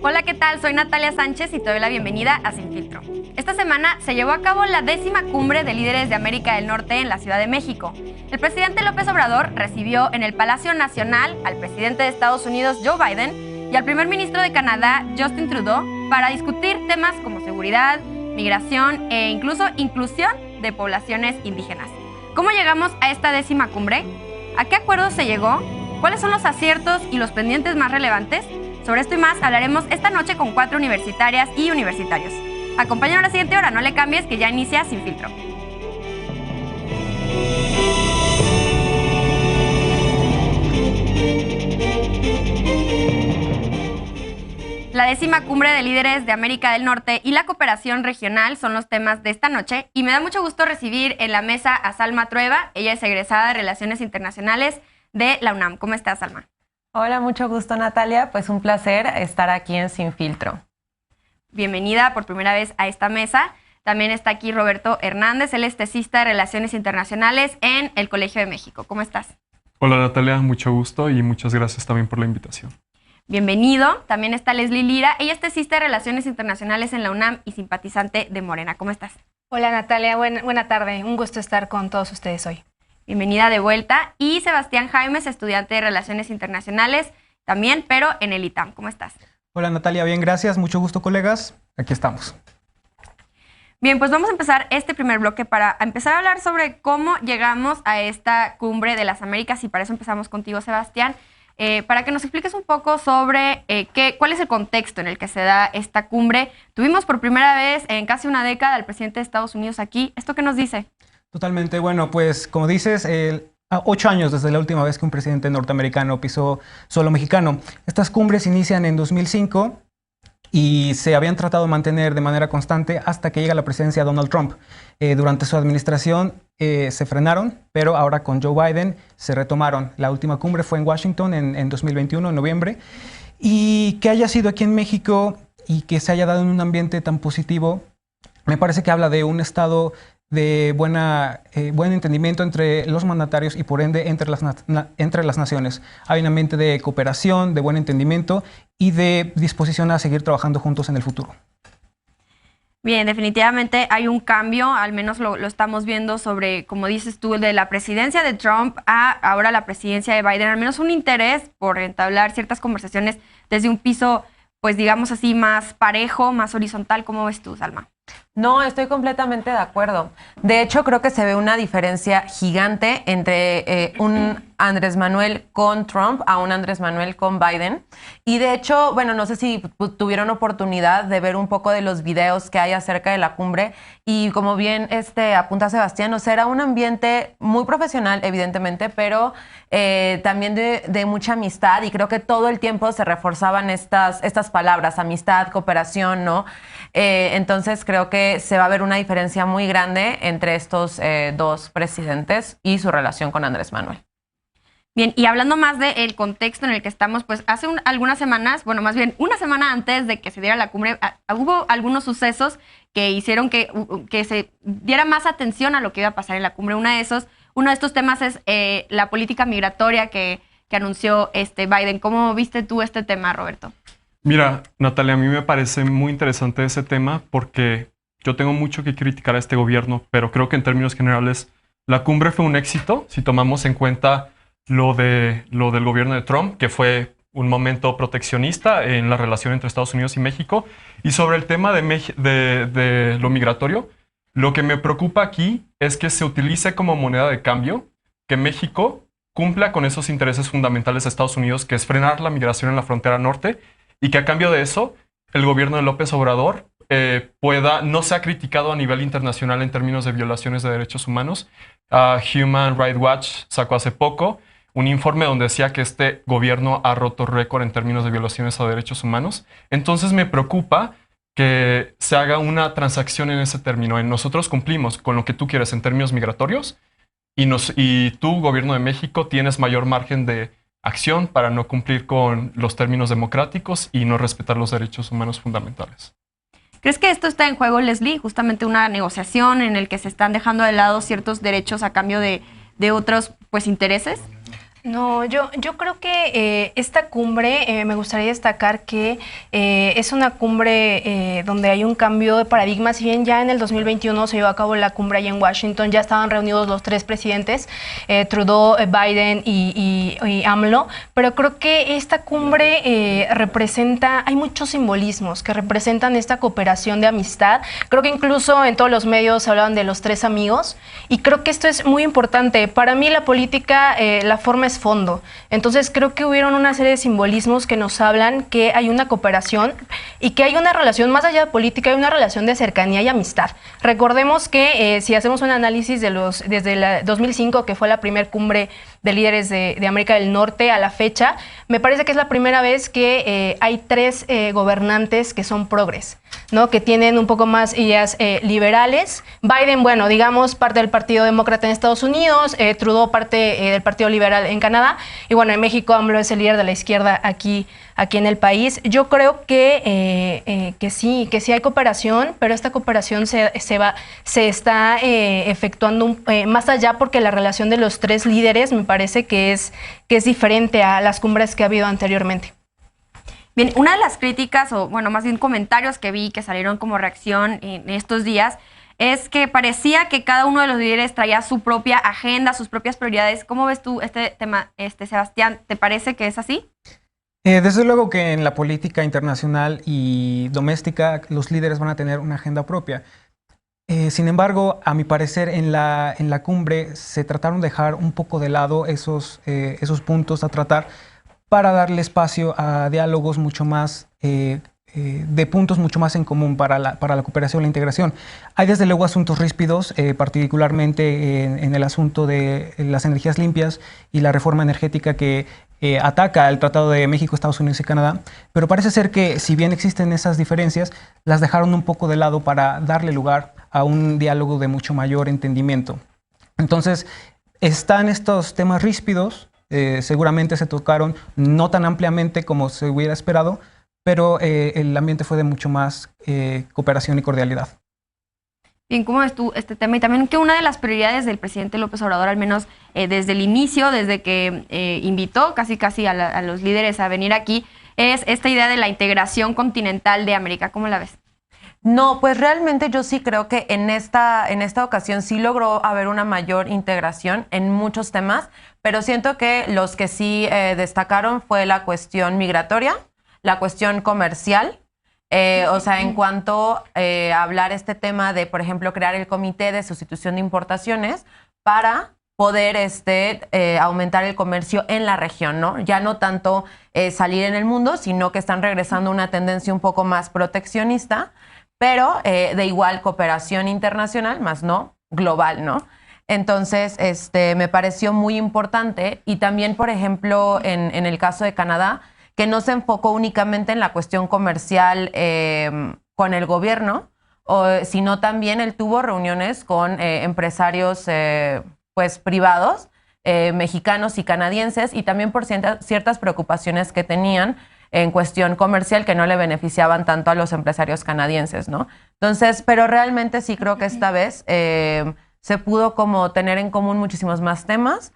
Hola, ¿qué tal? Soy Natalia Sánchez y te doy la bienvenida a Sin Filtro. Esta semana se llevó a cabo la 10ª Cumbre de Líderes de América del Norte en la Ciudad de México. El presidente López Obrador recibió en el Palacio Nacional al presidente de Estados Unidos, Joe Biden, y al primer ministro de Canadá, Justin Trudeau, para discutir temas como seguridad, migración e incluso inclusión de poblaciones indígenas. ¿Cómo llegamos a esta 10ª cumbre? ¿A qué acuerdos se llegó? ¿Cuáles son los aciertos y los pendientes más relevantes? Sobre esto y más hablaremos esta noche con 4 universitarias y universitarios. Acompáñanos a la siguiente hora, no le cambies que ya inicia Sin Filtro. La 10ª Cumbre de Líderes de América del Norte y la cooperación regional son los temas de esta noche y me da mucho gusto recibir en la mesa a Salma Trueba. Ella es egresada de Relaciones Internacionales de la UNAM. ¿Cómo estás, Salma? Hola, mucho gusto, Natalia. Pues un placer estar aquí en Sin Filtro. Bienvenida por primera vez a esta mesa. También está aquí Roberto Hernández, él es tesista de Relaciones Internacionales en el Colegio de México. ¿Cómo estás? Hola, Natalia, mucho gusto y muchas gracias también por la invitación. Bienvenido. También está Leslie Lira, ella es tesista de Relaciones Internacionales en la UNAM y simpatizante de Morena. ¿Cómo estás? Hola, Natalia, buena tarde. Un gusto estar con todos ustedes hoy. Bienvenida de vuelta. Y Sebastián Jaimes, estudiante de Relaciones Internacionales también, pero en el ITAM. ¿Cómo estás? Hola, Natalia, bien, gracias. Mucho gusto, colegas. Aquí estamos. Bien, pues vamos a empezar este primer bloque para empezar a hablar sobre cómo llegamos a esta Cumbre de las Américas y para eso empezamos contigo, Sebastián, para que nos expliques un poco sobre cuál es el contexto en el que se da esta cumbre. Tuvimos por primera vez en casi una década al presidente de Estados Unidos aquí. ¿Esto qué nos dice? Totalmente. Bueno, pues como dices, 8 años desde la última vez que un presidente norteamericano pisó suelo mexicano. Estas cumbres inician en 2005 y se habían tratado de mantener de manera constante hasta que llega la presidencia de Donald Trump. Durante su administración se frenaron, pero ahora con Joe Biden se retomaron. La última cumbre fue en Washington en 2021, en noviembre. Y que haya sido aquí en México y que se haya dado en un ambiente tan positivo, me parece que habla de un estado de buen entendimiento entre los mandatarios y por ende entre las naciones. Hay un ambiente de cooperación, de buen entendimiento y de disposición a seguir trabajando juntos en el futuro. Bien, definitivamente hay un cambio, al menos lo estamos viendo sobre, como dices tú, de la presidencia de Trump a ahora la presidencia de Biden, al menos un interés por entablar ciertas conversaciones desde un piso, pues digamos así, más parejo, más horizontal. ¿Cómo ves tú, Salma? No, estoy completamente de acuerdo. De hecho, creo que se ve una diferencia gigante entre un Andrés Manuel con Trump a un Andrés Manuel con Biden. Y de hecho, bueno, no sé si tuvieron oportunidad de ver un poco de los videos que hay acerca de la cumbre. Y como bien apunta Sebastián, o sea, era un ambiente muy profesional, evidentemente, pero también de mucha amistad. Y creo que todo el tiempo se reforzaban estas palabras, amistad, cooperación, ¿no? Entonces creo que se va a ver una diferencia muy grande entre estos dos presidentes y su relación con Andrés Manuel. Bien, y hablando más del contexto en el que estamos, pues hace algunas semanas, bueno, más bien una semana antes de que se diera la cumbre, hubo algunos sucesos que hicieron que se diera más atención a lo que iba a pasar en la cumbre. Uno de estos temas es la política migratoria que anunció Biden. ¿Cómo viste tú este tema, Roberto? Mira, Natalia, a mí me parece muy interesante ese tema porque yo tengo mucho que criticar a este gobierno, pero creo que en términos generales la cumbre fue un éxito si tomamos en cuenta lo del gobierno de Trump, que fue un momento proteccionista en la relación entre Estados Unidos y México. Y sobre el tema de lo migratorio, lo que me preocupa aquí es que se utilice como moneda de cambio, que México cumpla con esos intereses fundamentales de Estados Unidos, que es frenar la migración en la frontera norte, y que a cambio de eso, el gobierno de López Obrador no sea criticado a nivel internacional en términos de violaciones de derechos humanos. Human Rights Watch sacó hace poco un informe donde decía que este gobierno ha roto récord en términos de violaciones a derechos humanos. Entonces me preocupa que se haga una transacción en ese término. Nosotros cumplimos con lo que tú quieres en términos migratorios y tú, gobierno de México, tienes mayor margen de acción para no cumplir con los términos democráticos y no respetar los derechos humanos fundamentales. ¿Crees que esto está en juego, Leslie? Justamente una negociación en el que se están dejando de lado ciertos derechos a cambio de otros, pues, intereses. No, yo creo que esta cumbre, me gustaría destacar que es una cumbre donde hay un cambio de paradigma. Si bien ya en el 2021 se llevó a cabo la cumbre allá en Washington, ya estaban reunidos los tres presidentes, Trudeau, Biden y AMLO, pero creo que esta cumbre representa, hay muchos simbolismos que representan esta cooperación de amistad. Creo que incluso en todos los medios hablaban de los tres amigos y creo que esto es muy importante. Para mí la política, la forma es fondo. Entonces creo que hubieron una serie de simbolismos que nos hablan que hay una cooperación y que hay una relación más allá de política, hay una relación de cercanía y amistad. Recordemos que si hacemos un análisis desde el 2005, que fue la primera cumbre de líderes de América del Norte a la fecha, me parece que es la primera vez que hay tres gobernantes que son progres, ¿no? Que tienen un poco más ideas liberales. Biden, bueno, digamos, parte del Partido Demócrata en Estados Unidos, Trudeau parte del Partido Liberal en Canadá, y bueno, en México AMLO es el líder de la izquierda aquí en el país. Yo creo que sí hay cooperación, pero esta cooperación se está efectuando más allá, porque la relación de los tres líderes me parece que es diferente a las cumbres que ha habido anteriormente. Bien, una de las críticas, o bueno, más bien comentarios que vi que salieron como reacción en estos días, es que parecía que cada uno de los líderes traía su propia agenda, sus propias prioridades. ¿Cómo ves tú este tema, Sebastián? ¿Te parece que es así? Desde luego que en la política internacional y doméstica los líderes van a tener una agenda propia. Sin embargo, a mi parecer, en la cumbre se trataron de dejar un poco de lado esos puntos a tratar para darle espacio a diálogos mucho más, de puntos mucho más en común para la cooperación y la integración. Hay desde luego asuntos ríspidos, particularmente en el asunto de las energías limpias y la reforma energética que ataca el Tratado de México, Estados Unidos y Canadá, pero parece ser que si bien existen esas diferencias, las dejaron un poco de lado para darle lugar a un diálogo de mucho mayor entendimiento. Entonces, están estos temas ríspidos, seguramente se tocaron no tan ampliamente como se hubiera esperado, pero el ambiente fue de mucho más cooperación y cordialidad. Bien, ¿cómo ves tú este tema? Y también que una de las prioridades del presidente López Obrador, al menos desde el inicio, desde que invitó casi a los líderes a venir aquí, es esta idea de la integración continental de América. ¿Cómo la ves? No, pues realmente yo sí creo que en esta ocasión sí logró haber una mayor integración en muchos temas, pero siento que los que sí destacaron fue la cuestión migratoria, la cuestión comercial. O sea, en cuanto a hablar este tema de, por ejemplo, crear el comité de sustitución de importaciones para poder aumentar el comercio en la región, ¿no? Ya no tanto salir en el mundo, sino que están regresando a una tendencia un poco más proteccionista, pero de igual cooperación internacional, más no global, ¿no? Entonces, me pareció muy importante. Y también, por ejemplo, en el caso de Canadá, que no se enfocó únicamente en la cuestión comercial con el gobierno, sino también él tuvo reuniones con empresarios pues privados, mexicanos y canadienses, y también por ciertas preocupaciones que tenían en cuestión comercial que no le beneficiaban tanto a los empresarios canadienses, ¿no? Entonces, pero realmente sí creo que esta vez se pudo como tener en común muchísimos más temas.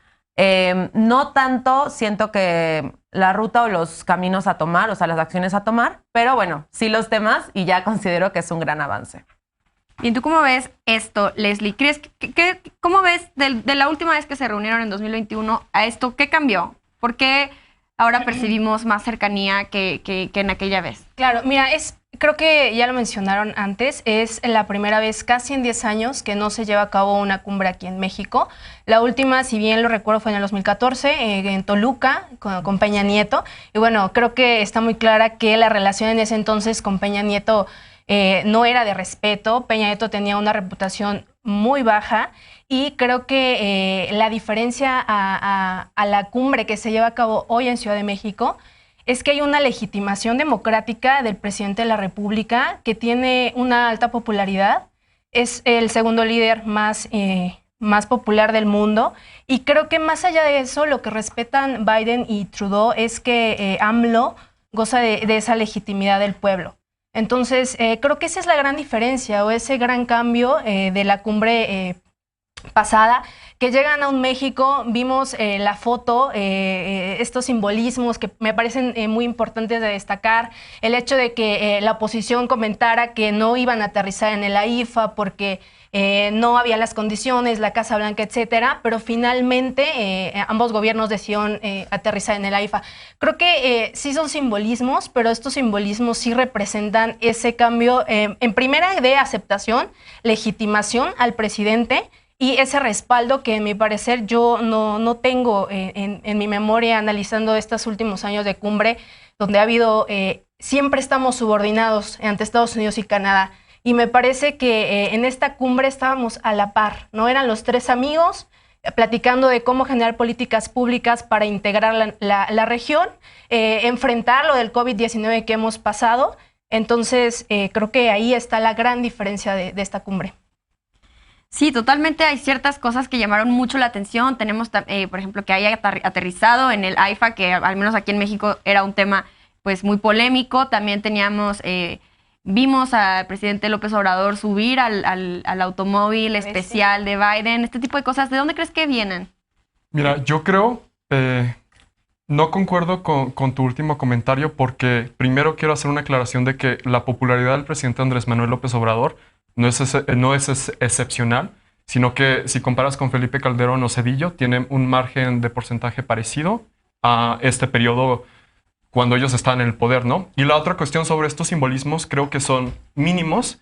No tanto siento que la ruta o los caminos a tomar, o sea, las acciones a tomar, pero bueno, sí los temas, y ya considero que es un gran avance. ¿Y tú cómo ves esto, Leslie? ¿Cómo ves de la última vez que se reunieron en 2021 a esto? ¿Qué cambió? ¿Por qué ahora percibimos más cercanía que en aquella vez? Claro, mira, creo que ya lo mencionaron antes, es la primera vez casi en 10 años que no se lleva a cabo una cumbre aquí en México. La última, si bien lo recuerdo, fue en el 2014 en Toluca con Peña Nieto. Y bueno, creo que está muy clara que la relación en ese entonces con Peña Nieto no era de respeto. Peña Nieto tenía una reputación muy baja y creo que la diferencia a la cumbre que se lleva a cabo hoy en Ciudad de México es que hay una legitimación democrática del presidente de la República que tiene una alta popularidad. Es el segundo líder más popular del mundo. Y creo que más allá de eso, lo que respetan Biden y Trudeau es que AMLO goza de esa legitimidad del pueblo. Entonces, creo que esa es la gran diferencia o ese gran cambio de la cumbre pasada, que llegan a un México, vimos la foto, estos simbolismos que me parecen muy importantes de destacar, el hecho de que la oposición comentara que no iban a aterrizar en el AIFA porque no había las condiciones, la Casa Blanca, etcétera, pero finalmente ambos gobiernos decidieron aterrizar en el AIFA. Creo que sí son simbolismos, pero estos simbolismos sí representan ese cambio, en primera, de aceptación, legitimación al presidente, y ese respaldo que, a mi parecer, yo no tengo en mi memoria analizando estos últimos años de cumbre, donde ha habido, siempre estamos subordinados ante Estados Unidos y Canadá. Y me parece que en esta cumbre estábamos a la par, ¿no? Eran los tres amigos platicando de cómo generar políticas públicas para integrar la región, enfrentar lo del COVID-19 que hemos pasado. Entonces, creo que ahí está la gran diferencia de esta cumbre. Sí, totalmente. Hay ciertas cosas que llamaron mucho la atención. Tenemos, por ejemplo, que haya aterrizado en el AIFA, que al menos aquí en México era un tema pues muy polémico. También teníamos, vimos al presidente López Obrador subir al automóvil especial de Biden. Este tipo de cosas, ¿de dónde crees que vienen? Mira, yo creo, no concuerdo con tu último comentario porque primero quiero hacer una aclaración de que la popularidad del presidente Andrés Manuel López Obrador no es excepcional, sino que si comparas con Felipe Calderón o Zedillo, tienen un margen de porcentaje parecido a este periodo cuando ellos estaban en el poder, ¿no? Y la otra cuestión sobre estos simbolismos creo que son mínimos.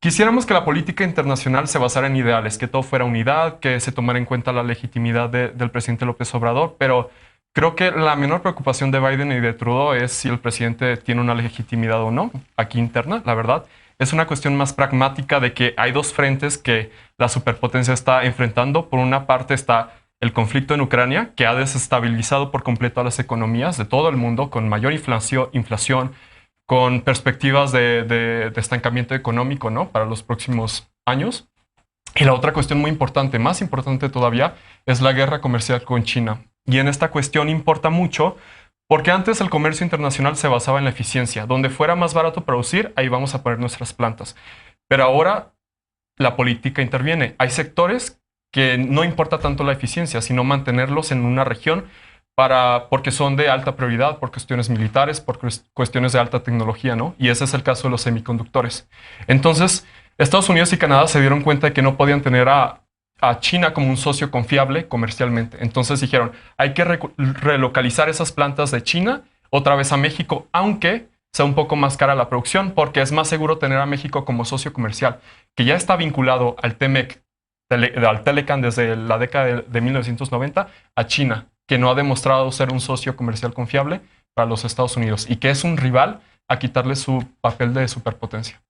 Quisiéramos que la política internacional se basara en ideales, que todo fuera unidad, que se tomara en cuenta la legitimidad del presidente López Obrador, pero creo que la menor preocupación de Biden y de Trudeau es si el presidente tiene una legitimidad o no, aquí interna, la verdad. Es una cuestión más pragmática de que hay dos frentes que la superpotencia está enfrentando. Por una parte está el conflicto en Ucrania, que ha desestabilizado por completo a las economías de todo el mundo, con mayor inflación, con perspectivas de estancamiento económico, ¿no?, para los próximos años. Y la otra cuestión muy importante, más importante todavía, es la guerra comercial con China. Y en esta cuestión importa mucho porque antes el comercio internacional se basaba en la eficiencia. Donde fuera más barato producir, ahí vamos a poner nuestras plantas. Pero ahora la política interviene. Hay sectores que no importa tanto la eficiencia, sino mantenerlos en una región porque son de alta prioridad, por cuestiones militares, por cuestiones de alta tecnología, ¿no? Y ese es el caso de los semiconductores. Entonces, Estados Unidos y Canadá se dieron cuenta de que no podían tener a China como un socio confiable comercialmente. Entonces dijeron, hay que relocalizar esas plantas de China otra vez a México, aunque sea un poco más cara la producción, porque es más seguro tener a México como socio comercial, que ya está vinculado al TEMEC, al Telecan desde la década de 1990, a China, que no ha demostrado ser un socio comercial confiable para los Estados Unidos y que es un rival a quitarle su papel de superpotencia.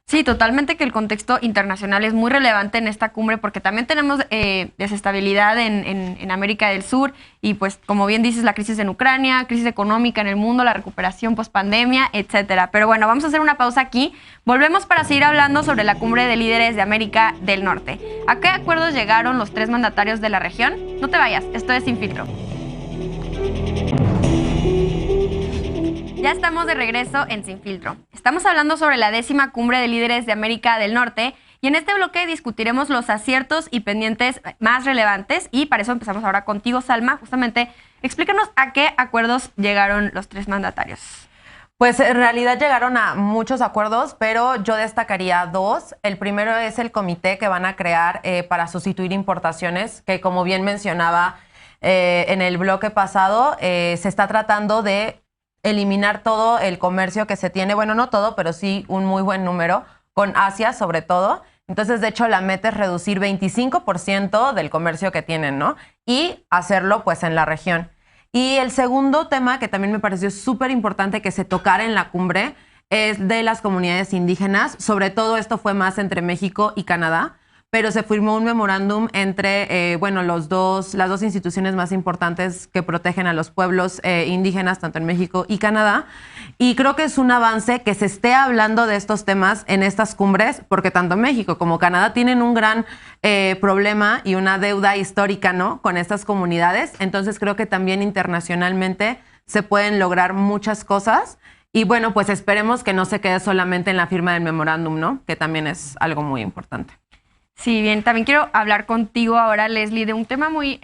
Sí, totalmente, que el contexto internacional es muy relevante en esta cumbre porque también tenemos desestabilidad en América del Sur y pues como bien dices, la crisis en Ucrania, crisis económica en el mundo, la recuperación post-pandemia, etcétera. Pero bueno, vamos a hacer una pausa aquí. Volvemos para seguir hablando sobre la cumbre de líderes de América del Norte. ¿A qué acuerdos llegaron los tres mandatarios de la región? No te vayas, esto es Sin Filtro. Ya estamos de regreso en Sin Filtro. Estamos hablando sobre la 10ª cumbre de líderes de América del Norte y en este bloque discutiremos los aciertos y pendientes más relevantes y para eso empezamos ahora contigo, Salma. Justamente, explícanos a qué acuerdos llegaron los tres mandatarios. Pues en realidad llegaron a muchos acuerdos, pero yo destacaría dos. El primero es el comité que van a crear para sustituir importaciones, que como bien mencionaba en el bloque pasado, se está tratando de eliminar todo el comercio que se tiene, bueno, no todo, pero sí un muy buen número, con Asia sobre todo. Entonces, de hecho, la meta es reducir 25% del comercio que tienen, ¿no? Y hacerlo, pues, en la región. Y el segundo tema que también me pareció súper importante que se tocara en la cumbre es de las comunidades indígenas. Sobre todo esto fue más entre México y Canadá, pero se firmó un memorándum entre, las dos instituciones más importantes que protegen a los pueblos indígenas, tanto en México y Canadá. Y creo que es un avance que se esté hablando de estos temas en estas cumbres, porque tanto México como Canadá tienen un gran problema y una deuda histórica, ¿no?, con estas comunidades. Entonces creo que también internacionalmente se pueden lograr muchas cosas. Y bueno, pues esperemos que no se quede solamente en la firma del memorándum, ¿no?, que también es algo muy importante. Sí, bien. También quiero hablar contigo ahora, Leslie, de un tema muy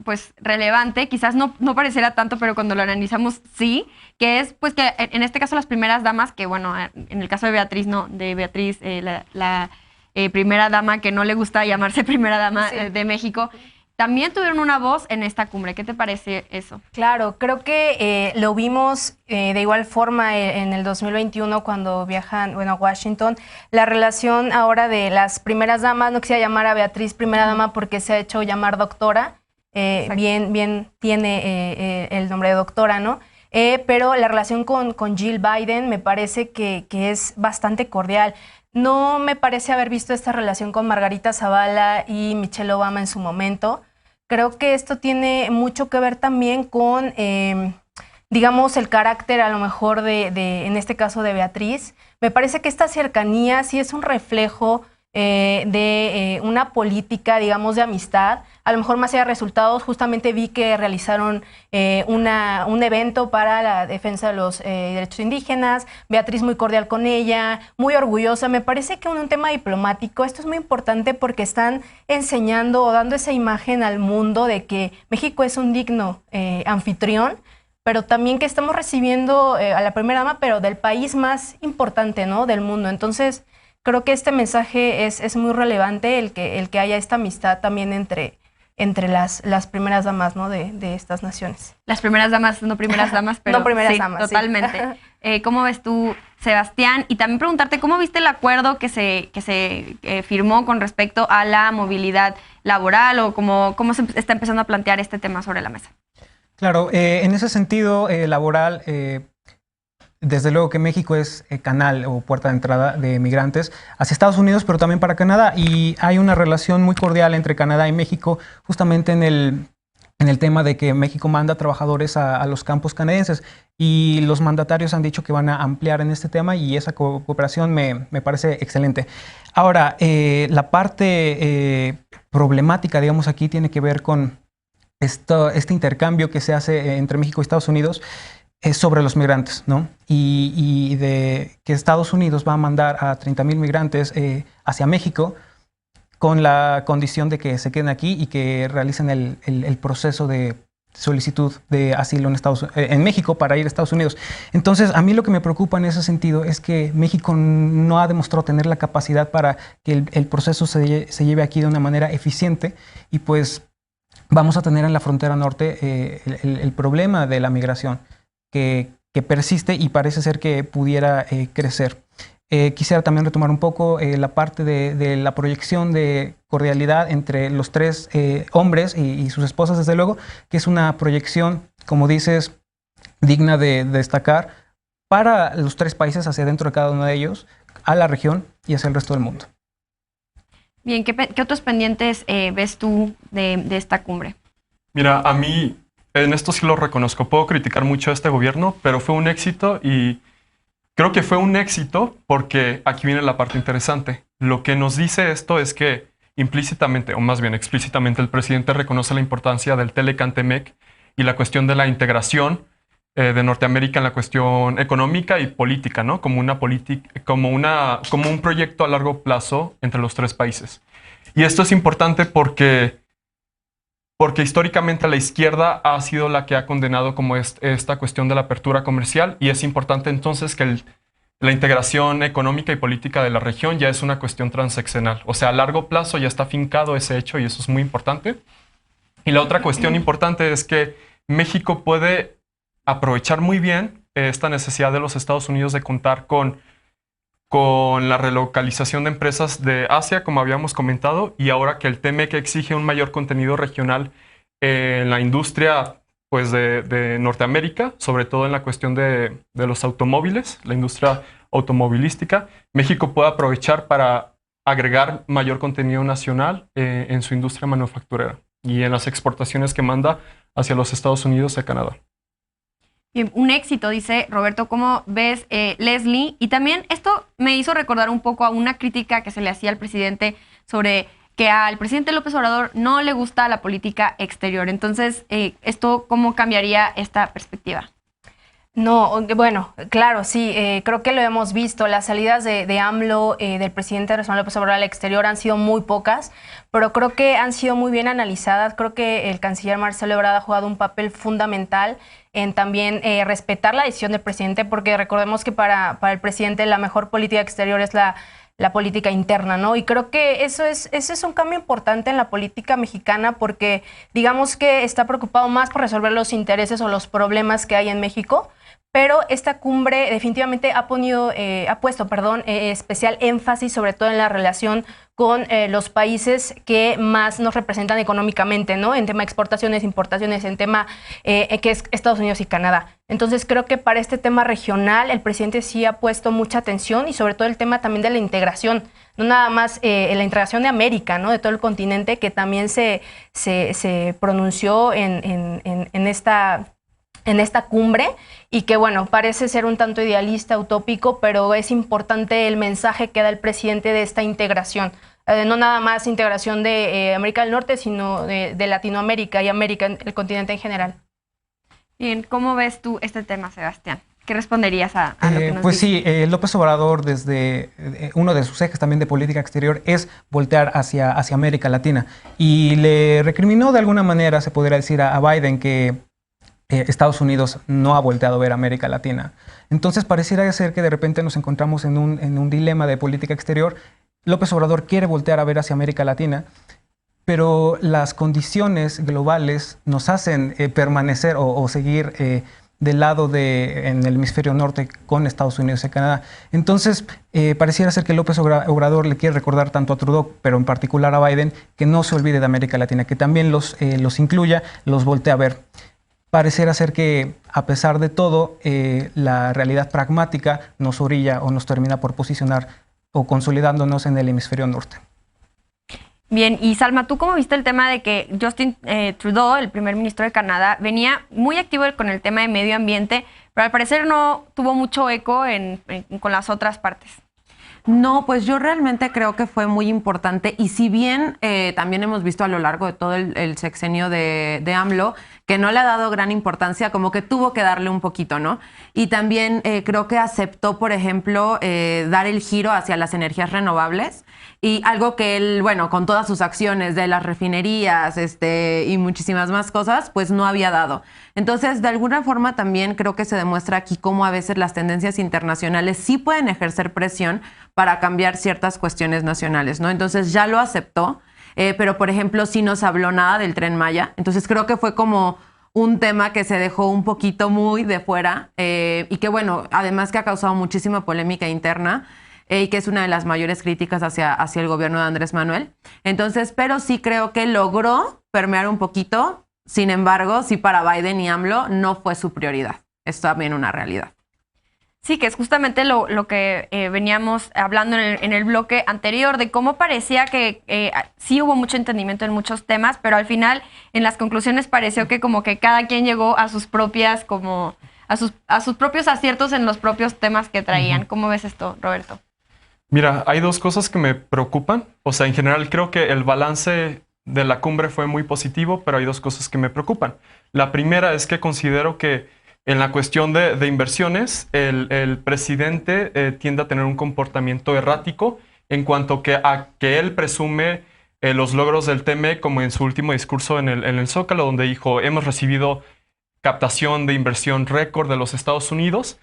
pues relevante. Quizás no pareciera tanto, pero cuando lo analizamos sí, que es pues que en este caso las primeras damas, que bueno, en el caso de Beatriz, no, de Beatriz, la primera dama que no le gusta llamarse primera dama Sí. de México, también tuvieron una voz en esta cumbre. ¿Qué te parece eso? Claro, creo que lo vimos de igual forma en el 2021 cuando viajan, bueno, a Washington. La relación ahora de las primeras damas, no quisiera llamar a Beatriz primera dama porque se ha hecho llamar doctora, bien tiene el nombre de doctora, ¿no? Pero la relación con Jill Biden me parece que es bastante cordial. No me parece haber visto esta relación con Margarita Zavala y Michelle Obama en su momento. Creo que esto tiene mucho que ver también con, digamos, el carácter a lo mejor en este caso de Beatriz. Me parece que esta cercanía sí es un reflejo de una política, digamos, de amistad. A lo mejor más allá de resultados, justamente vi que realizaron un evento para la defensa de los derechos indígenas. Beatriz muy cordial con ella, muy orgullosa. Me parece que en un tema diplomático esto es muy importante porque están enseñando o dando esa imagen al mundo de que México es un digno anfitrión, pero también que estamos recibiendo a la primera dama, pero del país más importante, ¿no?, del mundo. Entonces, creo que este mensaje es muy relevante, el que haya esta amistad también entre las primeras damas, ¿no?, de estas naciones. Las primeras damas, no primeras damas, pero No primeras sí, damas, sí. totalmente. ¿Cómo ves tú, Sebastián? Y también preguntarte, ¿cómo viste el acuerdo que se firmó con respecto a la movilidad laboral o cómo se está empezando a plantear este tema sobre la mesa? Claro, en ese sentido laboral, desde luego que México es canal o puerta de entrada de migrantes hacia Estados Unidos, pero también para Canadá. Y hay una relación muy cordial entre Canadá y México, justamente en el tema de que México manda trabajadores a los campos canadienses. Y los mandatarios han dicho que van a ampliar en este tema y esa cooperación me parece excelente. Ahora, la parte problemática, digamos, aquí tiene que ver con este intercambio que se hace entre México y Estados Unidos sobre los migrantes, ¿no? Y de que Estados Unidos va a mandar a 30,000 migrantes hacia México con la condición de que se queden aquí y que realicen el proceso de solicitud de asilo en México para ir a Estados Unidos. Entonces, a mí lo que me preocupa en ese sentido es que México no ha demostrado tener la capacidad para que el proceso se lleve aquí de una manera eficiente y pues vamos a tener en la frontera norte el problema de la migración que persiste y parece ser que pudiera crecer. Quisiera también retomar un poco la parte de la proyección de cordialidad entre los tres hombres y sus esposas, desde luego, que es una proyección, como dices, digna de destacar para los tres países, hacia dentro de cada uno de ellos, a la región y hacia el resto del mundo. Bien, ¿qué otros pendientes ves tú de esta cumbre? Mira, a mí en esto sí lo reconozco. Puedo criticar mucho a este gobierno, pero fue un éxito y creo que fue un éxito porque aquí viene la parte interesante. Lo que nos dice esto es que implícitamente, o más bien explícitamente, el presidente reconoce la importancia del Telecán-Temec y la cuestión de la integración de Norteamérica en la cuestión económica y política, ¿no? Como un proyecto a largo plazo entre los tres países. Y esto es importante porque históricamente la izquierda ha sido la que ha condenado como esta cuestión de la apertura comercial y es importante entonces que la integración económica y política de la región ya es una cuestión transeccional. O sea, a largo plazo ya está fincado ese hecho y eso es muy importante. Y la otra cuestión importante es que México puede aprovechar muy bien esta necesidad de los Estados Unidos de contar con la relocalización de empresas de Asia, como habíamos comentado, y ahora que el TMEC exige un mayor contenido regional en la industria pues, de Norteamérica, sobre todo en la cuestión de los automóviles, la industria automovilística, México puede aprovechar para agregar mayor contenido nacional en su industria manufacturera y en las exportaciones que manda hacia los Estados Unidos y a Canadá. Bien, un éxito, dice Roberto. ¿Cómo ves, Leslie? Y también esto me hizo recordar un poco a una crítica que se le hacía al presidente sobre que al presidente López Obrador no le gusta la política exterior. Entonces, ¿esto cómo cambiaría esta perspectiva? No, bueno, claro, sí, creo que lo hemos visto. Las salidas de AMLO, del presidente Andrés Manuel López Obrador al exterior han sido muy pocas, pero creo que han sido muy bien analizadas. Creo que el canciller Marcelo Ebrard ha jugado un papel fundamental en también respetar la decisión del presidente, porque recordemos que para el presidente la mejor política exterior es la política interna, ¿no? Y creo que ese es un cambio importante en la política mexicana porque digamos que está preocupado más por resolver los intereses o los problemas que hay en México, pero esta cumbre definitivamente ha puesto, especial énfasis sobre todo en la relación con los países que más nos representan económicamente, ¿no? En tema de exportaciones, importaciones, en tema que es Estados Unidos y Canadá. Entonces creo que para este tema regional el presidente sí ha puesto mucha atención y sobre todo el tema también de la integración, no nada más la integración de América, ¿no? De todo el continente, que también se pronunció en esta cumbre y que, bueno, parece ser un tanto idealista, utópico, pero es importante el mensaje que da el presidente de esta integración. No nada más integración de América del Norte, sino de Latinoamérica y América, el continente en general. Bien, ¿cómo ves tú este tema, Sebastián? ¿Qué responderías a lo que nos Pues dice? sí, López Obrador, desde uno de sus ejes también de política exterior es voltear hacia América Latina. Y le recriminó de alguna manera, se podría decir, a Biden que Estados Unidos no ha volteado a ver a América Latina. Entonces pareciera ser que de repente nos encontramos en un dilema de política exterior. López Obrador quiere voltear a ver hacia América Latina, pero las condiciones globales nos hacen permanecer o seguir del lado en el hemisferio norte con Estados Unidos y Canadá. Entonces, pareciera ser que López Obrador le quiere recordar tanto a Trudeau, pero en particular a Biden, que no se olvide de América Latina, que también los incluya, los voltee a ver. Pareciera ser que, a pesar de todo, la realidad pragmática nos orilla o nos termina por posicionar o consolidándonos en el hemisferio norte. Bien, y Salma, ¿tú cómo viste el tema de que Justin Trudeau, el primer ministro de Canadá, venía muy activo con el tema de medio ambiente, pero al parecer no tuvo mucho eco con las otras partes? No, pues yo realmente creo que fue muy importante y si bien también hemos visto a lo largo de todo el sexenio de AMLO que no le ha dado gran importancia, como que tuvo que darle un poquito, ¿no? Y también creo que aceptó, por ejemplo, dar el giro hacia las energías renovables y algo que él, bueno, con todas sus acciones de las refinerías y muchísimas más cosas, pues no había dado. Entonces, de alguna forma también creo que se demuestra aquí cómo a veces las tendencias internacionales sí pueden ejercer presión para cambiar ciertas cuestiones nacionales, ¿no? Entonces ya lo aceptó, pero por ejemplo sí no se habló nada del Tren Maya. Entonces creo que fue como un tema que se dejó un poquito muy de fuera y que bueno, además que ha causado muchísima polémica interna y que es una de las mayores críticas hacia el gobierno de Andrés Manuel. Entonces, pero sí creo que logró permear un poquito. Sin embargo, sí para Biden y AMLO no fue su prioridad. Es también una realidad. Sí, que es justamente lo que veníamos hablando en el bloque anterior, de cómo parecía que sí hubo mucho entendimiento en muchos temas, pero al final en las conclusiones pareció que como que cada quien llegó a sus propias, como a sus propios aciertos en los propios temas que traían. Uh-huh. ¿Cómo ves esto, Roberto? Mira, hay dos cosas que me preocupan. O sea, en general creo que el balance de la cumbre fue muy positivo, pero hay dos cosas que me preocupan. La primera es que considero que en la cuestión de inversiones, el presidente tiende a tener un comportamiento errático en cuanto a que él presume los logros del TME, como en su último discurso en el Zócalo, donde dijo, hemos recibido captación de inversión récord de los Estados Unidos,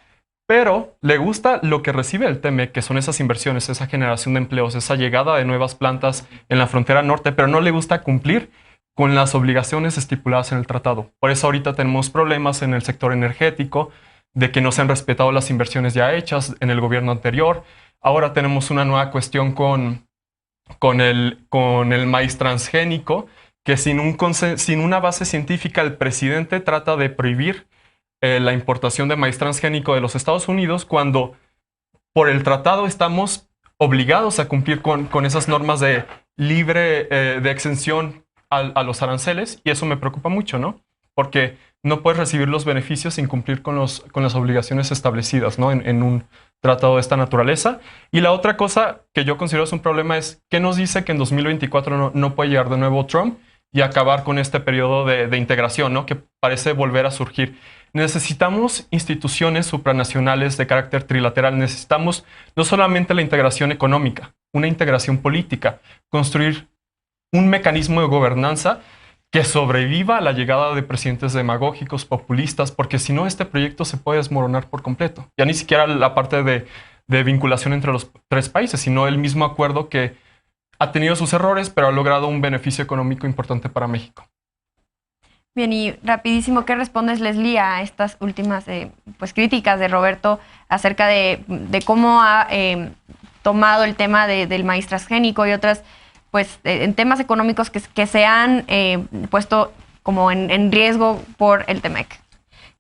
pero le gusta lo que recibe el TME, que son esas inversiones, esa generación de empleos, esa llegada de nuevas plantas en la frontera norte, pero no le gusta cumplir con las obligaciones estipuladas en el tratado. Por eso ahorita tenemos problemas en el sector energético, de que no se han respetado las inversiones ya hechas en el gobierno anterior. Ahora tenemos una nueva cuestión con el maíz transgénico, que sin una base científica el presidente trata de prohibir la importación de maíz transgénico de los Estados Unidos, cuando por el tratado estamos obligados a cumplir con esas normas de libre de exención a los aranceles, y eso me preocupa mucho, ¿no? Porque no puedes recibir los beneficios sin cumplir con las obligaciones establecidas, ¿no? En un tratado de esta naturaleza. Y la otra cosa que yo considero es un problema es, ¿qué nos dice que en 2024 no puede llegar de nuevo Trump? y acabar con este periodo de integración, ¿no? Que parece volver a surgir. Necesitamos instituciones supranacionales de carácter trilateral. Necesitamos no solamente la integración económica, una integración política, construir un mecanismo de gobernanza que sobreviva a la llegada de presidentes demagógicos, populistas, porque si no, este proyecto se puede desmoronar por completo. Ya ni siquiera la parte de vinculación entre los tres países, sino el mismo acuerdo que ha tenido sus errores, pero ha logrado un beneficio económico importante para México. Bien, y rapidísimo, ¿qué respondes, Leslie, a estas últimas pues, críticas de Roberto acerca de cómo ha tomado el tema del maíz transgénico y otras, pues, en temas económicos que se han puesto como en riesgo por el TEMEC?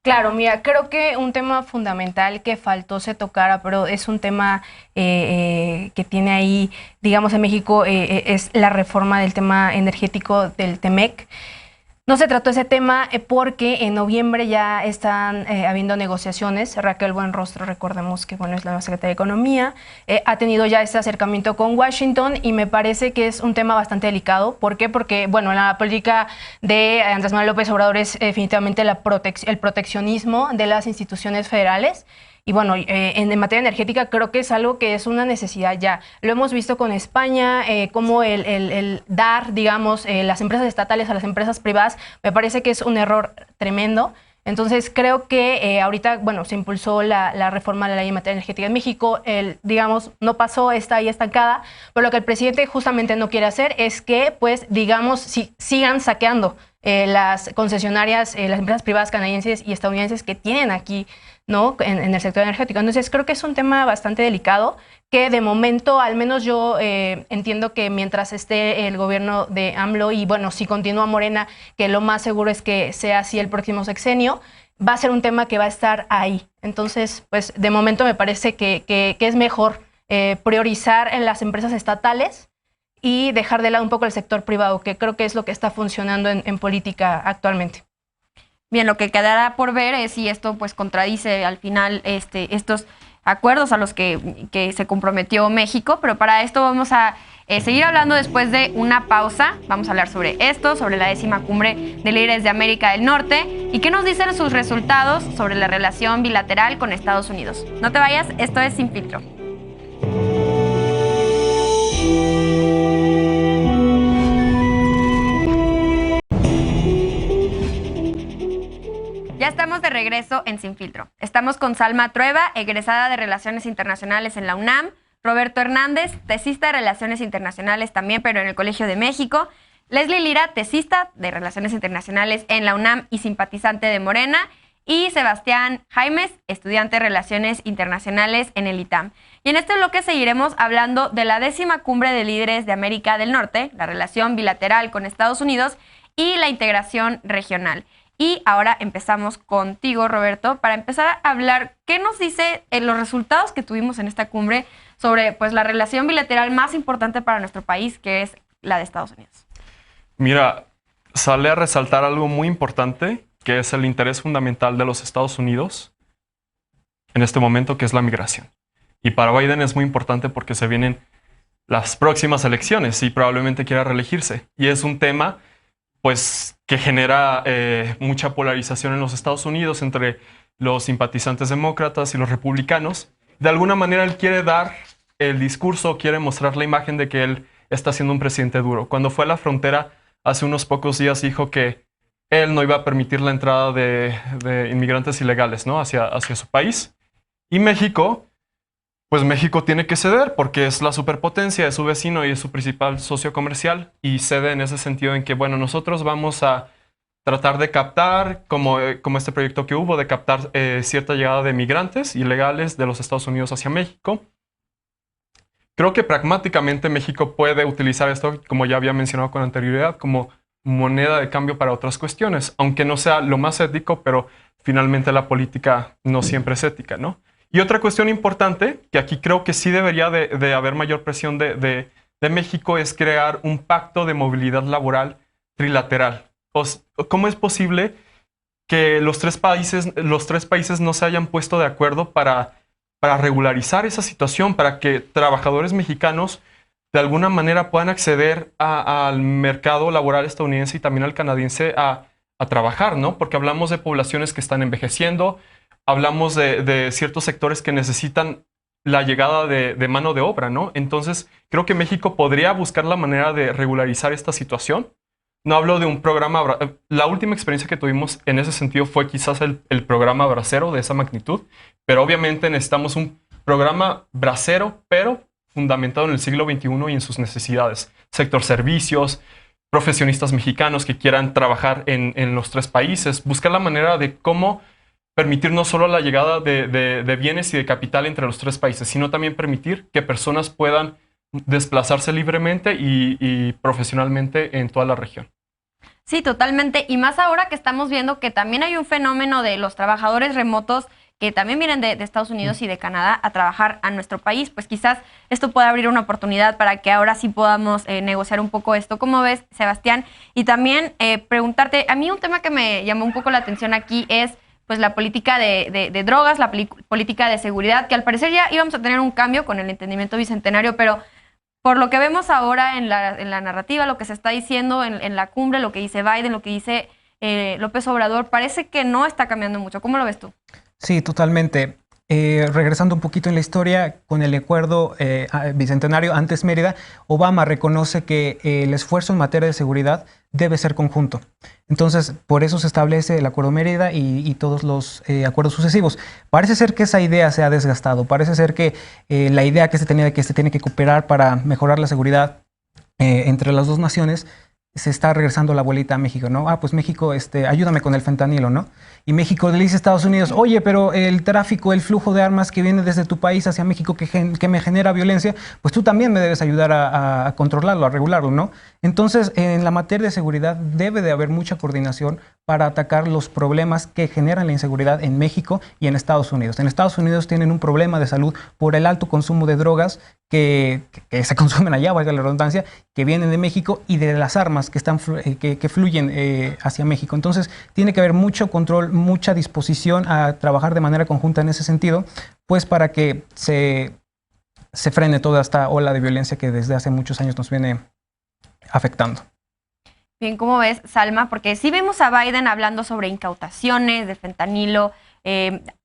Claro, mira, creo que un tema fundamental que faltó se tocara, pero es un tema que tiene ahí, digamos, en México, es la reforma del tema energético del TEMEC. No se trató ese tema porque en noviembre ya están habiendo negociaciones. Raquel Buenrostro, recordemos que bueno, es la nueva secretaria de Economía, ha tenido ya este acercamiento con Washington y me parece que es un tema bastante delicado. ¿Por qué? Porque bueno, la política de Andrés Manuel López Obrador es definitivamente el proteccionismo de las instituciones federales. Y bueno, en materia energética creo que es algo que es una necesidad ya. Lo hemos visto con España, como el dar, digamos, las empresas estatales a las empresas privadas, me parece que es un error tremendo. Entonces creo que ahorita, bueno, se impulsó la reforma de la ley en materia energética en México, digamos, no pasó, está ahí estancada, pero lo que el presidente justamente no quiere hacer es que, pues, digamos, sigan saqueando las concesionarias, las empresas privadas canadienses y estadounidenses que tienen aquí, ¿no? en el sector energético. Entonces creo que es un tema bastante delicado que de momento, al menos yo entiendo que mientras esté el gobierno de AMLO y bueno, si continúa Morena, que lo más seguro es que sea así el próximo sexenio, va a ser un tema que va a estar ahí. Entonces, pues de momento me parece que es mejor priorizar en las empresas estatales y dejar de lado un poco el sector privado, que creo que es lo que está funcionando en política actualmente. Bien, lo que quedará por ver es si esto pues contradice al final estos acuerdos a los que se comprometió México, pero para esto vamos a seguir hablando después de una pausa. Vamos a hablar sobre esto, sobre la 10ª cumbre de líderes de América del Norte y qué nos dicen sus resultados sobre la relación bilateral con Estados Unidos. No te vayas, esto es Sin Filtro. Ya estamos de regreso en Sin Filtro. Estamos con Salma Trueba, egresada de Relaciones Internacionales en la UNAM, Roberto Hernández, tesista de Relaciones Internacionales también, pero en el Colegio de México, Leslie Lira, tesista de Relaciones Internacionales en la UNAM y simpatizante de Morena, y Sebastián Jaimes, estudiante de Relaciones Internacionales en el ITAM. Y en este bloque seguiremos hablando de la 10ª cumbre de líderes de América del Norte, la relación bilateral con Estados Unidos y la integración regional. Y ahora empezamos contigo, Roberto, para empezar a hablar, ¿qué nos dice los resultados que tuvimos en esta cumbre sobre pues, la relación bilateral más importante para nuestro país, que es la de Estados Unidos? Mira, sale a resaltar algo muy importante, que es el interés fundamental de los Estados Unidos en este momento, que es la migración. Y para Biden es muy importante porque se vienen las próximas elecciones y probablemente quiera reelegirse. Y es un tema pues que genera mucha polarización en los Estados Unidos entre los simpatizantes demócratas y los republicanos. De alguna manera él quiere dar el discurso, quiere mostrar la imagen de que él está siendo un presidente duro. Cuando fue a la frontera hace unos pocos días dijo que él no iba a permitir la entrada de inmigrantes ilegales, ¿no? hacia su país. Y México, pues México tiene que ceder porque es la superpotencia, es su vecino y es su principal socio comercial, y cede en ese sentido en que, bueno, nosotros vamos a tratar de captar, como este proyecto que hubo, de captar cierta llegada de migrantes ilegales de los Estados Unidos hacia México. Creo que pragmáticamente México puede utilizar esto, como ya había mencionado con anterioridad, como moneda de cambio para otras cuestiones, aunque no sea lo más ético, pero finalmente la política no siempre es ética, ¿no? Y otra cuestión importante, que aquí creo que sí debería de haber mayor presión de México, es crear un pacto de movilidad laboral trilateral. ¿Cómo es posible que los tres países no se hayan puesto de acuerdo para regularizar esa situación, para que trabajadores mexicanos de alguna manera puedan acceder al mercado laboral estadounidense y también al canadiense a trabajar, ¿no? Porque hablamos de poblaciones que están envejeciendo, hablamos de ciertos sectores que necesitan la llegada de mano de obra, ¿no? Entonces, creo que México podría buscar la manera de regularizar esta situación. No hablo de un programa... La última experiencia que tuvimos en ese sentido fue quizás el programa Bracero de esa magnitud, pero obviamente necesitamos un programa Bracero, pero fundamentado en el siglo XXI y en sus necesidades. Sector servicios, profesionistas mexicanos que quieran trabajar en los 3 países, buscar la manera de cómo permitir no solo la llegada de bienes y de capital entre los 3 países, sino también permitir que personas puedan desplazarse libremente y profesionalmente en toda la región. Sí, totalmente. Y más ahora que estamos viendo que también hay un fenómeno de los trabajadores remotos que también vienen de Estados Unidos y de Canadá a trabajar a nuestro país, pues quizás esto pueda abrir una oportunidad para que ahora sí podamos negociar un poco esto. ¿Cómo ves, Sebastián? Y también preguntarte, a mí un tema que me llamó un poco la atención aquí es pues la política de drogas, la política de seguridad, que al parecer ya íbamos a tener un cambio con el entendimiento bicentenario, pero por lo que vemos ahora en la narrativa, lo que se está diciendo en la cumbre, lo que dice Biden, lo que dice López Obrador, parece que no está cambiando mucho. ¿Cómo lo ves tú? Sí, totalmente. Regresando un poquito en la historia, con el acuerdo bicentenario antes Mérida, Obama reconoce que el esfuerzo en materia de seguridad debe ser conjunto. Entonces, por eso se establece el acuerdo Mérida y todos los acuerdos sucesivos. Parece ser que esa idea se ha desgastado, parece ser que la idea que se tenía de que se tiene que cooperar para mejorar la seguridad entre las 2 naciones, se está regresando la abuelita a México, ¿no? Pues México, ayúdame con el fentanilo, ¿no? Y México le dice a Estados Unidos, oye, pero el tráfico, el flujo de armas que viene desde tu país hacia México que me genera violencia, pues tú también me debes ayudar a controlarlo, a regularlo, ¿no? Entonces, en la materia de seguridad debe de haber mucha coordinación para atacar los problemas que generan la inseguridad en México y en Estados Unidos. En Estados Unidos tienen un problema de salud por el alto consumo de drogas que se consumen allá, valga la redundancia, que vienen de México y de las armas que fluyen hacia México. Entonces, tiene que haber mucho control, mucha disposición a trabajar de manera conjunta en ese sentido, pues para que se frene toda esta ola de violencia que desde hace muchos años nos viene afectando. Bien, ¿cómo ves, Salma? Porque sí vemos a Biden hablando sobre incautaciones de fentanilo,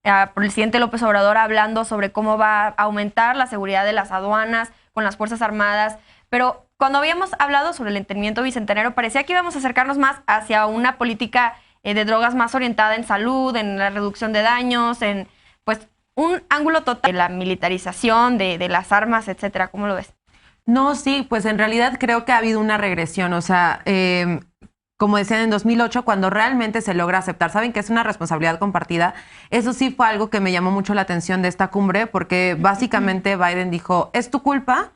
al presidente López Obrador hablando sobre cómo va a aumentar la seguridad de las aduanas con las Fuerzas Armadas, pero cuando habíamos hablado sobre el entendimiento bicentenario parecía que íbamos a acercarnos más hacia una política de drogas más orientada en salud, en la reducción de daños, en pues un ángulo total de la militarización, de las armas, etcétera. ¿Cómo lo ves? No, sí, pues en realidad creo que ha habido una regresión, o sea, como decían en 2008, cuando realmente se logra aceptar, saben que es una responsabilidad compartida, eso sí fue algo que me llamó mucho la atención de esta cumbre, porque básicamente Biden dijo, es tu culpa,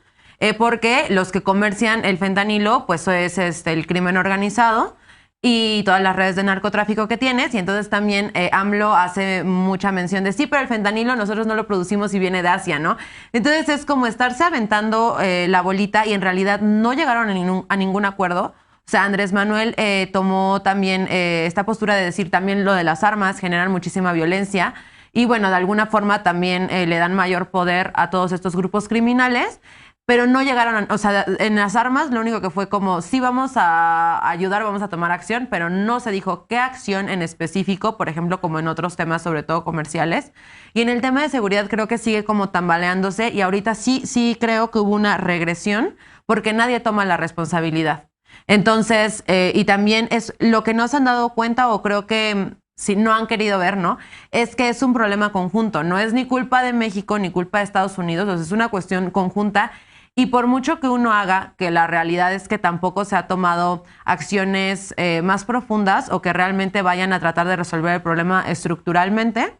porque los que comercian el fentanilo, pues es el crimen organizado, y todas las redes de narcotráfico que tienes, y entonces también AMLO hace mucha mención de sí, pero el fentanilo nosotros no lo producimos y viene de Asia, ¿no? Entonces es como estarse aventando la bolita y en realidad no llegaron a ningún acuerdo. O sea, Andrés Manuel tomó también esta postura de decir también lo de las armas generan muchísima violencia y bueno, de alguna forma también le dan mayor poder a todos estos grupos criminales. Pero no llegaron, o sea, en las armas lo único que fue como, sí vamos a ayudar, vamos a tomar acción, pero no se dijo qué acción en específico, por ejemplo, como en otros temas, sobre todo comerciales. Y en el tema de seguridad creo que sigue como tambaleándose y ahorita sí creo que hubo una regresión porque nadie toma la responsabilidad. Entonces, y también es lo que no se han dado cuenta o creo que si no han querido ver, ¿no? Es que es un problema conjunto, no es ni culpa de México ni culpa de Estados Unidos, o sea, es una cuestión conjunta. Y por mucho que uno haga, que la realidad es que tampoco se ha tomado acciones más profundas o que realmente vayan a tratar de resolver el problema estructuralmente,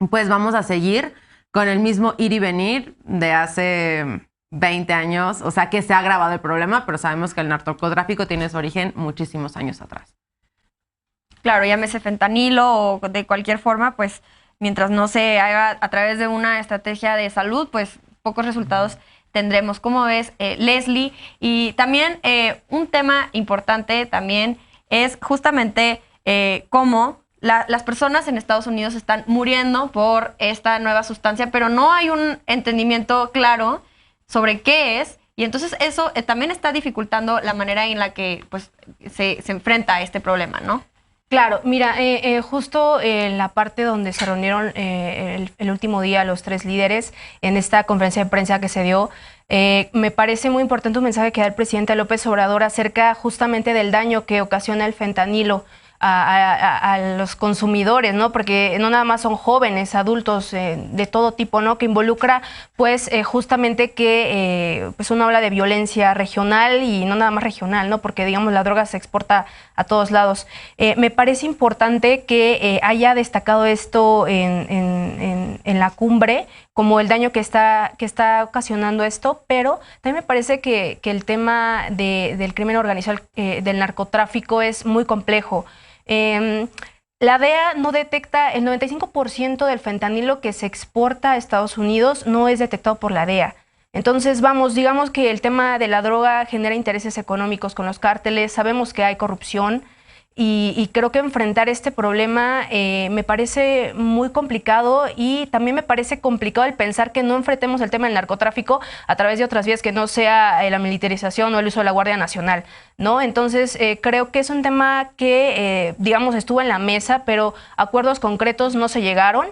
pues vamos a seguir con el mismo ir y venir de hace 20 años. O sea, que se ha agravado el problema, pero sabemos que el narcotráfico tiene su origen muchísimos años atrás. Claro, llámese fentanilo o de cualquier forma, pues mientras no se haga a través de una estrategia de salud, pues pocos resultados tendremos. ¿Cómo ves, Leslie? Y también un tema importante también es justamente cómo las personas en Estados Unidos están muriendo por esta nueva sustancia, pero no hay un entendimiento claro sobre qué es Y entonces eso también está dificultando la manera en la que pues, se enfrenta a este problema, ¿no? Claro, mira, justo en la parte donde se reunieron el último día los 3 líderes en esta conferencia de prensa que se dio, me parece muy importante un mensaje que da el presidente López Obrador acerca justamente del daño que ocasiona el fentanilo a los consumidores, ¿no? Porque no nada más son jóvenes, adultos de todo tipo, ¿no? Que involucra, pues, justamente que pues uno habla de violencia regional y no nada más regional, ¿no? Porque, digamos, la droga se exporta a todos lados. Me parece importante que haya destacado esto en la cumbre, como el daño que está ocasionando esto, pero también me parece que el tema del crimen organizado, del narcotráfico, es muy complejo. La DEA no detecta el 95% del fentanilo que se exporta a Estados Unidos, no es detectado por la DEA. Entonces, digamos que el tema de la droga genera intereses económicos con los cárteles, sabemos que hay corrupción y creo que enfrentar este problema me parece muy complicado, y también me parece complicado el pensar que no enfrentemos el tema del narcotráfico a través de otras vías que no sea la militarización o el uso de la Guardia Nacional, ¿no? Entonces, creo que es un tema que, digamos, estuvo en la mesa, pero acuerdos concretos no se llegaron.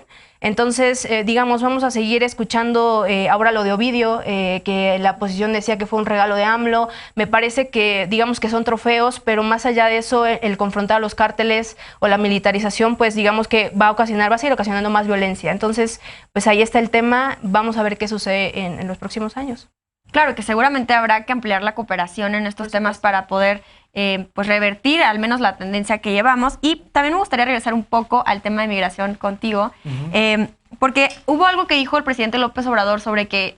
Entonces, digamos, vamos a seguir escuchando ahora lo de Ovidio, que la oposición decía que fue un regalo de AMLO. Me parece que, digamos, que son trofeos, pero más allá de eso, el confrontar a los cárteles o la militarización, pues digamos que va a seguir ocasionando más violencia. Entonces, pues ahí está el tema. Vamos a ver qué sucede en los próximos años. Claro, que seguramente habrá que ampliar la cooperación en estos temas para poder pues revertir al menos la tendencia que llevamos. Y también me gustaría regresar un poco al tema de migración contigo, porque hubo algo que dijo el presidente López Obrador sobre que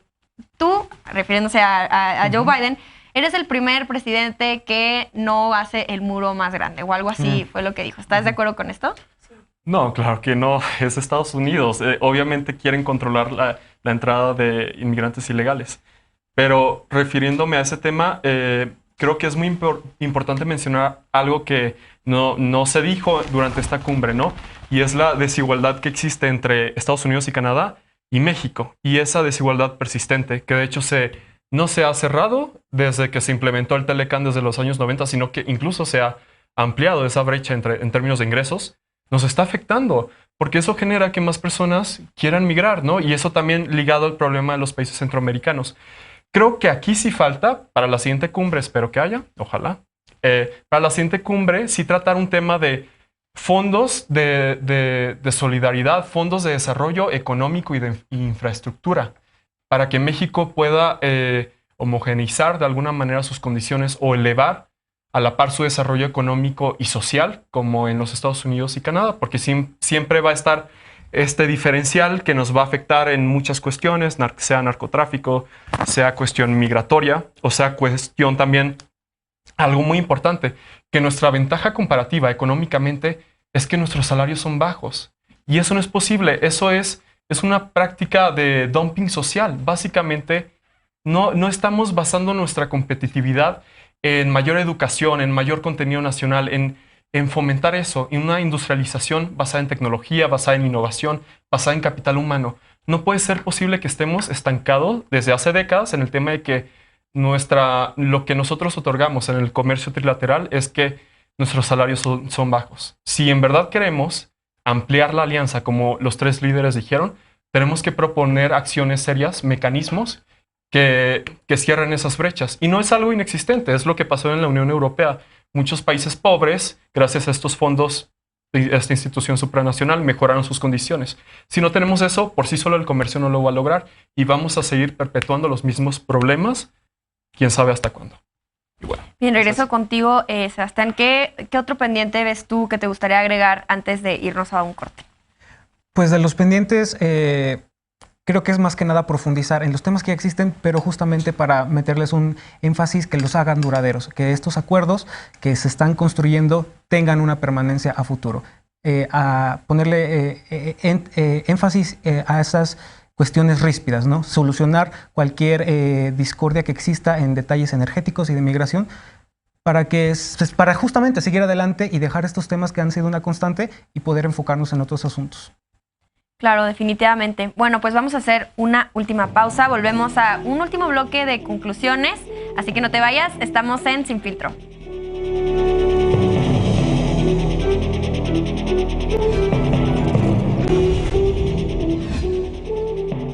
tú, refiriéndose a Joe Biden, eres el primer presidente que no hace el muro más grande, o algo así fue lo que dijo. ¿Estás de acuerdo con esto? No, claro que no. Es Estados Unidos. Obviamente quieren controlar la entrada de inmigrantes ilegales. Pero refiriéndome a ese tema, creo que es muy importante mencionar algo que no se dijo durante esta cumbre, ¿no? Y es la desigualdad que existe entre Estados Unidos y Canadá y México. Y esa desigualdad persistente, que de hecho no se ha cerrado desde que se implementó el Telecán desde los años 90, sino que incluso se ha ampliado esa brecha en términos de ingresos, nos está afectando, porque eso genera que más personas quieran migrar, ¿no? Y eso también ligado al problema de los países centroamericanos. Creo que aquí sí falta, para la siguiente cumbre, espero que haya, ojalá, para la siguiente cumbre sí tratar un tema de fondos de solidaridad, fondos de desarrollo económico y de infraestructura, para que México pueda homogeneizar de alguna manera sus condiciones o elevar a la par su desarrollo económico y social, como en los Estados Unidos y Canadá, porque siempre va a estar este diferencial que nos va a afectar en muchas cuestiones, sea narcotráfico, sea cuestión migratoria, o sea cuestión también, algo muy importante, que nuestra ventaja comparativa económicamente es que nuestros salarios son bajos. Y eso no es posible, eso es una práctica de dumping social. Básicamente, no estamos basando nuestra competitividad en mayor educación, en mayor contenido nacional, en fomentar eso, en una industrialización basada en tecnología, basada en innovación, basada en capital humano. No puede ser posible que estemos estancados desde hace décadas en el tema de que lo que nosotros otorgamos en el comercio trilateral es que nuestros salarios son bajos. Si en verdad queremos ampliar la alianza, como los 3 líderes dijeron, tenemos que proponer acciones serias, mecanismos que cierren esas brechas. Y no es algo inexistente, es lo que pasó en la Unión Europea. Muchos países pobres, gracias a estos fondos de esta institución supranacional, mejoraron sus condiciones. Si no tenemos eso, por sí solo el comercio no lo va a lograr y vamos a seguir perpetuando los mismos problemas, quién sabe hasta cuándo. Y bueno, bien, regreso contigo, Sebastián. ¿Qué otro pendiente ves tú que te gustaría agregar antes de irnos a un corte? Pues de los pendientes, creo que es más que nada profundizar en los temas que ya existen, pero justamente para meterles un énfasis que los hagan duraderos, que estos acuerdos que se están construyendo tengan una permanencia a futuro. A ponerle énfasis a esas cuestiones ríspidas, ¿no? Solucionar cualquier discordia que exista en detalles energéticos y de migración para justamente seguir adelante y dejar estos temas que han sido una constante y poder enfocarnos en otros asuntos. Claro, definitivamente. Bueno, pues vamos a hacer una última pausa. Volvemos a un último bloque de conclusiones. Así que no te vayas, estamos en Sin Filtro.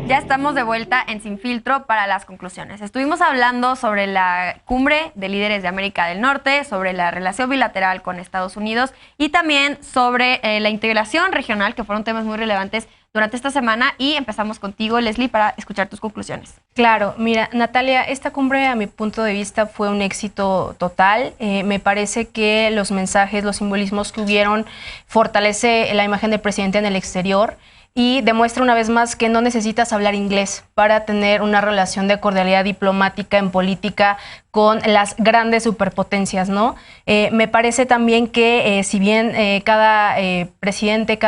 Ya estamos de vuelta en Sin Filtro para las conclusiones. Estuvimos hablando sobre la cumbre de líderes de América del Norte, sobre la relación bilateral con Estados Unidos y también sobre la integración regional, que fueron temas muy relevantes durante esta semana. Y empezamos contigo, Leslie, para escuchar tus conclusiones. Claro, mira, Natalia, esta cumbre a mi punto de vista fue un éxito total. Me parece que los mensajes, los simbolismos que hubieron fortalece la imagen del presidente en el exterior y demuestra una vez más que no necesitas hablar inglés para tener una relación de cordialidad diplomática en política con las grandes superpotencias, ¿no? Me parece también que si bien cada presidente,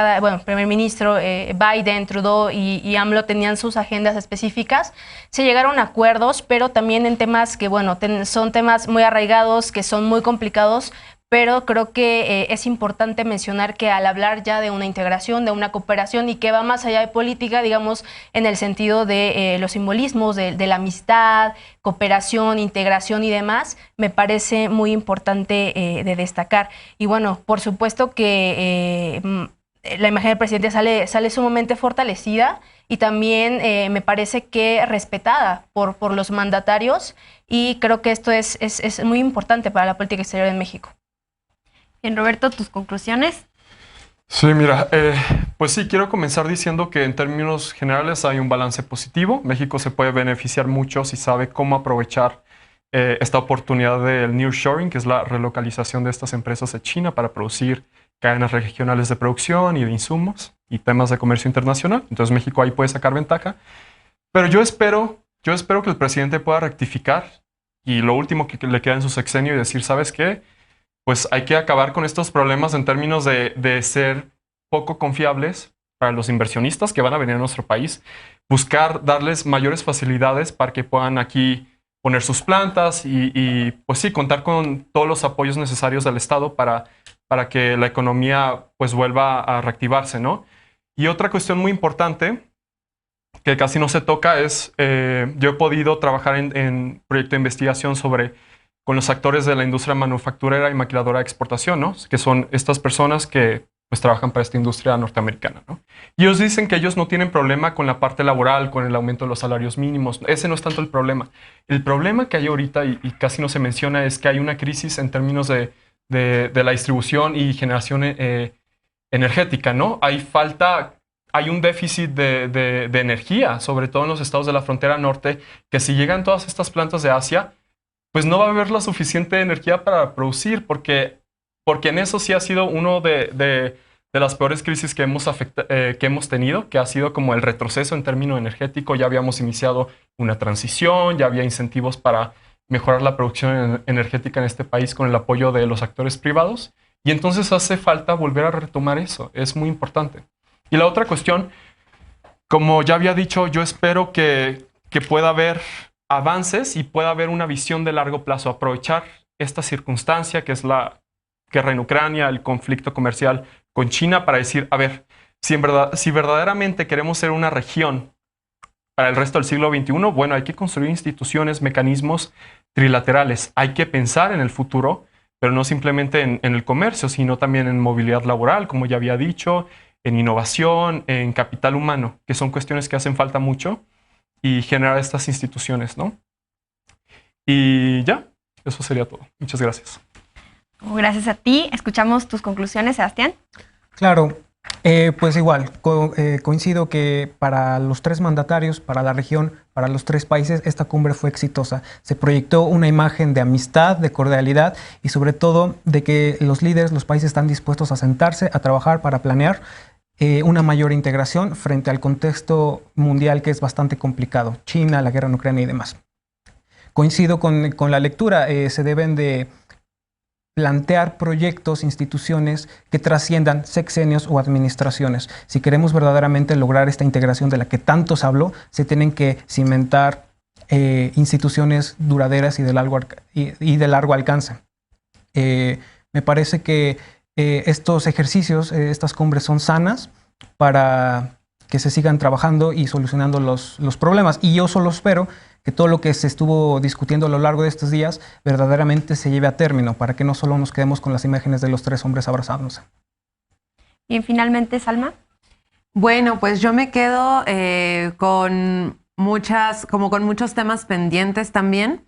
primer ministro, Biden, Trudeau y AMLO tenían sus agendas específicas, se llegaron a acuerdos, pero también en temas que, bueno, son temas muy arraigados, que son muy complicados, pero creo que es importante mencionar que al hablar ya de una integración, de una cooperación y que va más allá de política, digamos, en el sentido de los simbolismos, de la amistad, cooperación, integración y demás, me parece muy importante de destacar. Y bueno, por supuesto que la imagen del presidente sale sumamente fortalecida y también me parece que respetada por los mandatarios, y creo que esto es muy importante para la política exterior en México. Bien, Roberto, tus conclusiones. Sí, mira, pues sí, quiero comenzar diciendo que en términos generales hay un balance positivo. México se puede beneficiar mucho si sabe cómo aprovechar esta oportunidad del nearshoring, que es la relocalización de estas empresas de China para producir cadenas regionales de producción y de insumos y temas de comercio internacional. Entonces México ahí puede sacar ventaja. Pero yo espero que el presidente pueda rectificar y lo último que le queda en su sexenio y decir, ¿sabes qué? Pues hay que acabar con estos problemas en términos de ser poco confiables para los inversionistas que van a venir a nuestro país, buscar darles mayores facilidades para que puedan aquí poner sus plantas y pues sí, contar con todos los apoyos necesarios del Estado para que la economía pues vuelva a reactivarse, ¿no? Y otra cuestión muy importante que casi no se toca es, yo he podido trabajar en proyecto de investigación con los actores de la industria manufacturera y maquiladora de exportación, ¿no? Que son estas personas que pues trabajan para esta industria norteamericana, ¿no? Y ellos dicen que ellos no tienen problema con la parte laboral, con el aumento de los salarios mínimos. Ese no es tanto el problema. El problema que hay ahorita, y casi no se menciona, es que hay una crisis en términos de la distribución y generación energética, ¿no? Hay un déficit de energía, sobre todo en los estados de la frontera norte, que si llegan todas estas plantas de Asia, pues no va a haber la suficiente energía para producir, porque en eso sí ha sido uno de las peores crisis que hemos tenido, que ha sido como el retroceso en términos energético. Ya habíamos iniciado una transición, ya había incentivos para mejorar la producción energética en este país con el apoyo de los actores privados, y entonces hace falta volver a retomar eso, es muy importante. Y la otra cuestión, como ya había dicho, yo espero que pueda haber avances y pueda haber una visión de largo plazo, aprovechar esta circunstancia que es la guerra en Ucrania, el conflicto comercial con China, para decir, a ver, si verdaderamente queremos ser una región para el resto del siglo XXI, bueno, hay que construir instituciones, mecanismos trilaterales, hay que pensar en el futuro, pero no simplemente en el comercio, sino también en movilidad laboral, como ya había dicho, en innovación, en capital humano, que son cuestiones que hacen falta mucho, y generar estas instituciones, ¿no? Y ya, eso sería todo. Muchas gracias. Gracias a ti. Escuchamos tus conclusiones, Sebastián. Claro, pues igual, coincido que para los tres mandatarios, para la región, para los tres países, esta cumbre fue exitosa. Se proyectó una imagen de amistad, de cordialidad y sobre todo de que los líderes, los países están dispuestos a sentarse, a trabajar para planear una mayor integración frente al contexto mundial que es bastante complicado, China, la guerra en Ucrania y demás. Coincido con la lectura, se deben de plantear proyectos, instituciones que trasciendan sexenios o administraciones. Si queremos verdaderamente lograr esta integración de la que tanto se habló, se tienen que cimentar instituciones duraderas y de largo alcance. Me parece que estos ejercicios, estas cumbres son sanas para que se sigan trabajando y solucionando los problemas. Y yo solo espero que todo lo que se estuvo discutiendo a lo largo de estos días verdaderamente se lleve a término, para que no solo nos quedemos con las imágenes de los 3 hombres abrazándose. Y finalmente, Salma. Bueno, pues yo me quedo con muchos temas pendientes también,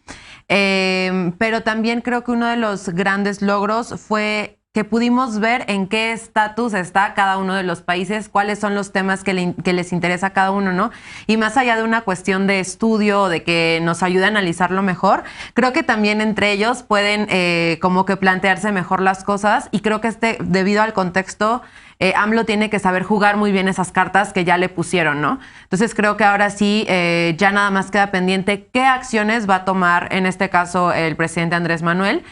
pero también creo que uno de los grandes logros fue que pudimos ver en qué estatus está cada uno de los países, cuáles son los temas que les interesa a cada uno, ¿no? Y más allá de una cuestión de estudio, de que nos ayude a analizarlo mejor, creo que también entre ellos pueden como que plantearse mejor las cosas, y creo que debido al contexto, AMLO tiene que saber jugar muy bien esas cartas que ya le pusieron, ¿no? Entonces creo que ahora sí ya nada más queda pendiente qué acciones va a tomar, en este caso, el presidente Andrés Manuel,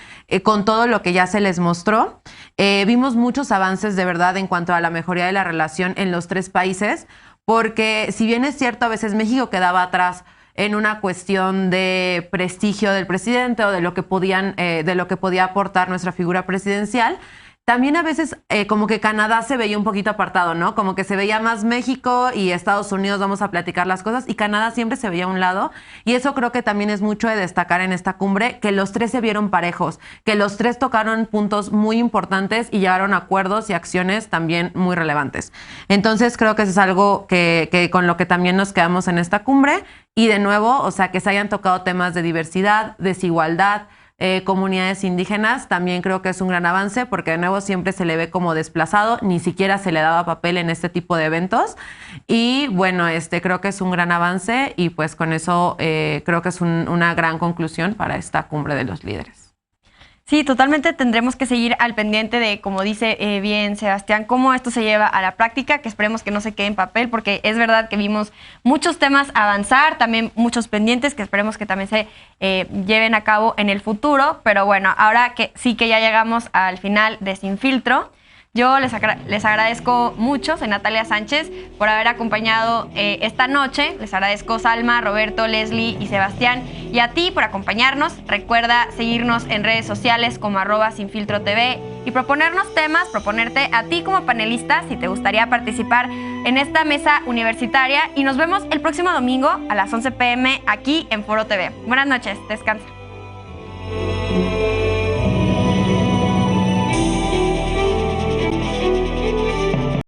con todo lo que ya se les mostró. Vimos muchos avances de verdad en cuanto a la mejoría de la relación en los 3 países, porque si bien es cierto, a veces México quedaba atrás en una cuestión de prestigio del presidente o de lo que podía aportar nuestra figura presidencial, también a veces como que Canadá se veía un poquito apartado, ¿no? Como que se veía más México y Estados Unidos, vamos a platicar las cosas, y Canadá siempre se veía a un lado, y eso creo que también es mucho de destacar en esta cumbre, que los 3 se vieron parejos, que los 3 tocaron puntos muy importantes y llevaron acuerdos y acciones también muy relevantes. Entonces creo que eso es algo que con lo que también nos quedamos en esta cumbre, y de nuevo, o sea, que se hayan tocado temas de diversidad, desigualdad, comunidades indígenas, también creo que es un gran avance, porque de nuevo siempre se le ve como desplazado, ni siquiera se le daba papel en este tipo de eventos, y bueno, creo que es un gran avance, y pues con eso creo que es una gran conclusión para esta cumbre de los líderes. Sí, totalmente tendremos que seguir al pendiente de, como dice bien Sebastián, cómo esto se lleva a la práctica, que esperemos que no se quede en papel, porque es verdad que vimos muchos temas avanzar, también muchos pendientes que esperemos que también se lleven a cabo en el futuro. Pero bueno, ahora que sí que ya llegamos al final de Sin Filtro, yo les agradezco mucho, soy Natalia Sánchez, por haber acompañado esta noche. Les agradezco Salma, Roberto, Leslie y Sebastián. Y a ti por acompañarnos. Recuerda seguirnos en redes sociales como @SinFiltroTV y proponernos temas, proponerte a ti como panelista si te gustaría participar en esta mesa universitaria. Y nos vemos el próximo domingo a las 11 p.m. aquí en Foro TV. Buenas noches, descansa.